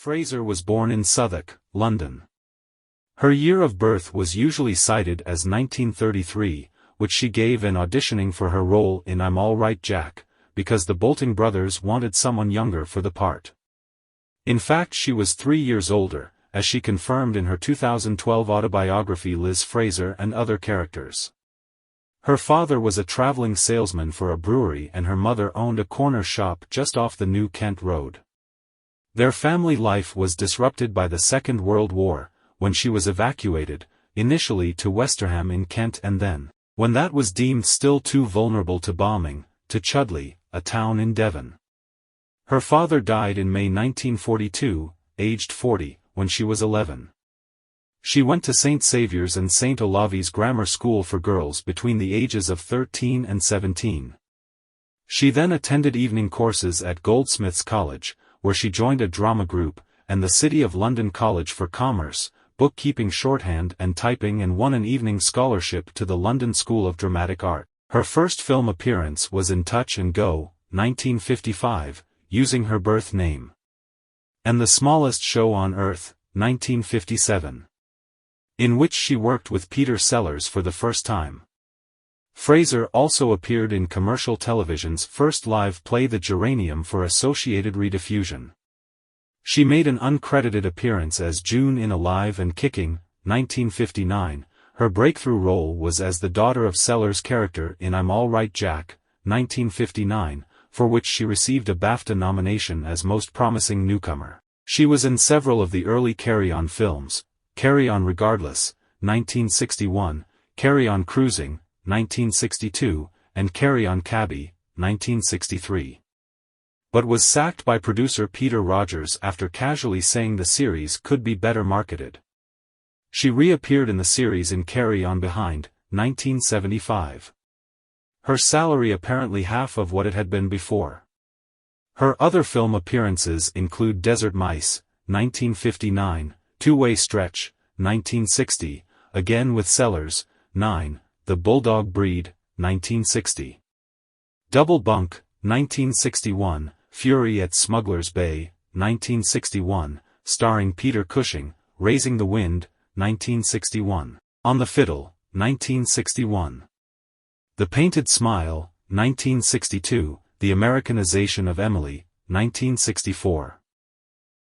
Fraser was born in Southwark, London. Her year of birth was usually cited as 1933, which she gave in auditioning for her role in I'm All Right Jack, because the Bolting brothers wanted someone younger for the part. In fact, she was 3 years older, as she confirmed in her 2012 autobiography Liz Fraser and Other Characters. Her father was a traveling salesman for a brewery and her mother owned a corner shop just off the New Kent Road. Their family life was disrupted by the Second World War, when she was evacuated, initially to Westerham in Kent and then, when that was deemed still too vulnerable to bombing, to Chudley, a town in Devon. Her father died in May 1942, aged 40, when she was 11. She went to St. Saviour's and St. Olave's Grammar School for girls between the ages of 13 and 17. She then attended evening courses at Goldsmiths College, where she joined a drama group, and the City of London College for Commerce, bookkeeping, shorthand and typing, and won an evening scholarship to the London School of Dramatic Art. Her first film appearance was in Touch and Go, 1955, using her birth name. And The Smallest Show on Earth, 1957. In which she worked with Peter Sellers for the first time. Fraser also appeared in commercial television's first live play The Geranium for Associated Rediffusion. She made an uncredited appearance as June in Alive and Kicking, 1959. Her breakthrough role was as the daughter of Sellers' character in I'm All Right Jack, 1959, for which she received a BAFTA nomination as Most Promising Newcomer. She was in several of the early Carry On films, Carry On Regardless, 1961, Carry On Cruising, 1962, and Carry On Cabby, 1963. But was sacked by producer Peter Rogers after casually saying the series could be better marketed. She reappeared in the series in Carry On Behind, 1975. Her salary apparently half of what it had been before. Her other film appearances include Desert Mice, 1959, Two-Way Stretch, 1960, again with Sellers, 9, The Bulldog Breed, 1960. Double Bunk, 1961, Fury at Smuggler's Bay, 1961, starring Peter Cushing, Raising the Wind, 1961, On the Fiddle, 1961. The Painted Smile, 1962, The Americanization of Emily, 1964.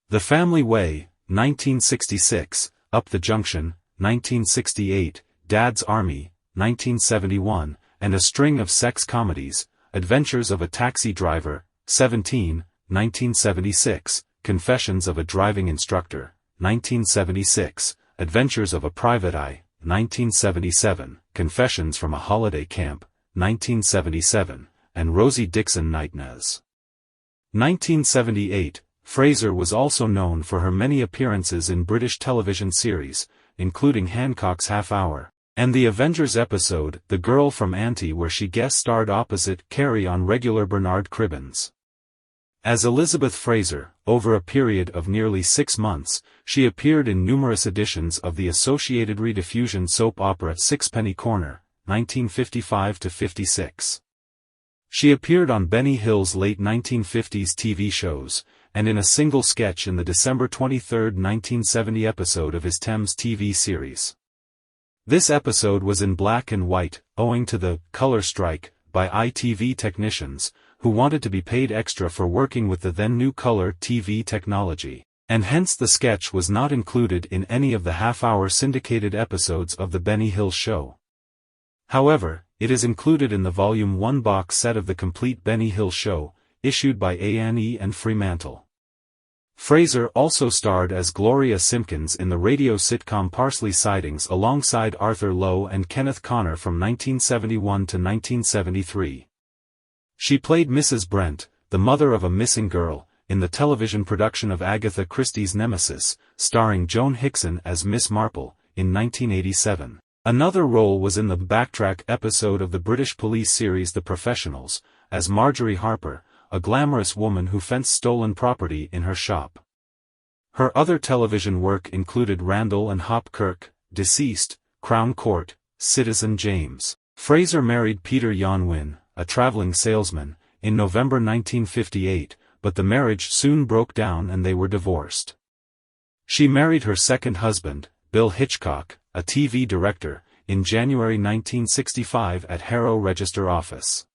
The Family Way, 1966, Up the Junction, 1968, Dad's Army, 1971, and a string of sex comedies, Adventures of a Taxi Driver, 17, 1976, Confessions of a Driving Instructor, 1976, Adventures of a Private Eye, 1977, Confessions from a Holiday Camp, 1977, and Rosie Dixon Nightmares. 1978, Fraser was also known for her many appearances in British television series, including Hancock's Half Hour, and the Avengers episode The Girl from Auntie, where she guest-starred opposite Carry On regular Bernard Cribbins. As Elizabeth Fraser, over a period of nearly 6 months, she appeared in numerous editions of the Associated Rediffusion soap opera Sixpenny Corner, 1955–56. She appeared on Benny Hill's late 1950s TV shows, and in a single sketch in the December 23, 1970 episode of his Thames TV series. This episode was in black and white, owing to the color strike by ITV technicians, who wanted to be paid extra for working with the then new color TV technology, and hence the sketch was not included in any of the half-hour syndicated episodes of The Benny Hill Show. However, it is included in the Volume 1 box set of The Complete Benny Hill Show, issued by A&E and Fremantle. Fraser also starred as Gloria Simpkins in the radio sitcom Parsley Sidings alongside Arthur Lowe and Kenneth Connor from 1971 to 1973. She played Mrs. Brent, the mother of a missing girl, in the television production of Agatha Christie's Nemesis, starring Joan Hickson as Miss Marple, in 1987. Another role was in the Backtrack episode of the British police series The Professionals, as Marjorie Harper, a glamorous woman who fenced stolen property in her shop. Her other television work included Randall and Hop Kirk, Deceased, Crown Court, Citizen James. Fraser married Peter Yonwin, a traveling salesman, in November 1958, but the marriage soon broke down and they were divorced. She married her second husband, Bill Hitchcock, a TV director, in January 1965 at Harrow Register Office.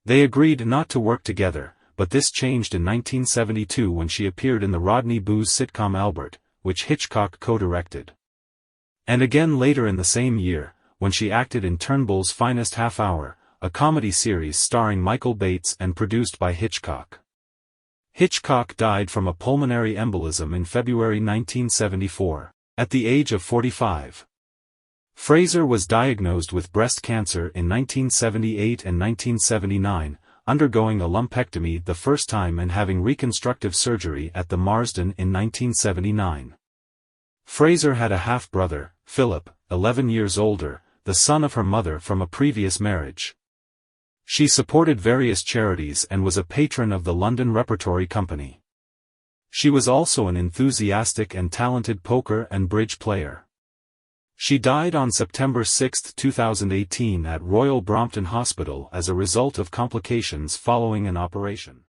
They agreed not to work together, but this changed in 1972 when she appeared in the Rodney Booze sitcom Albert, which Hitchcock co-directed. And again later in the same year, when she acted in Turnbull's Finest Half Hour, a comedy series starring Michael Bates and produced by Hitchcock. Hitchcock died from a pulmonary embolism in February 1974, at the age of 45. Fraser was diagnosed with breast cancer in 1978 and 1979, undergoing a lumpectomy the first time and having reconstructive surgery at the Marsden in 1979. Fraser had a half-brother, Philip, 11 years older, the son of her mother from a previous marriage. She supported various charities and was a patron of the London Repertory Company. She was also an enthusiastic and talented poker and bridge player. She died on September 6, 2018 at Royal Brompton Hospital as a result of complications following an operation.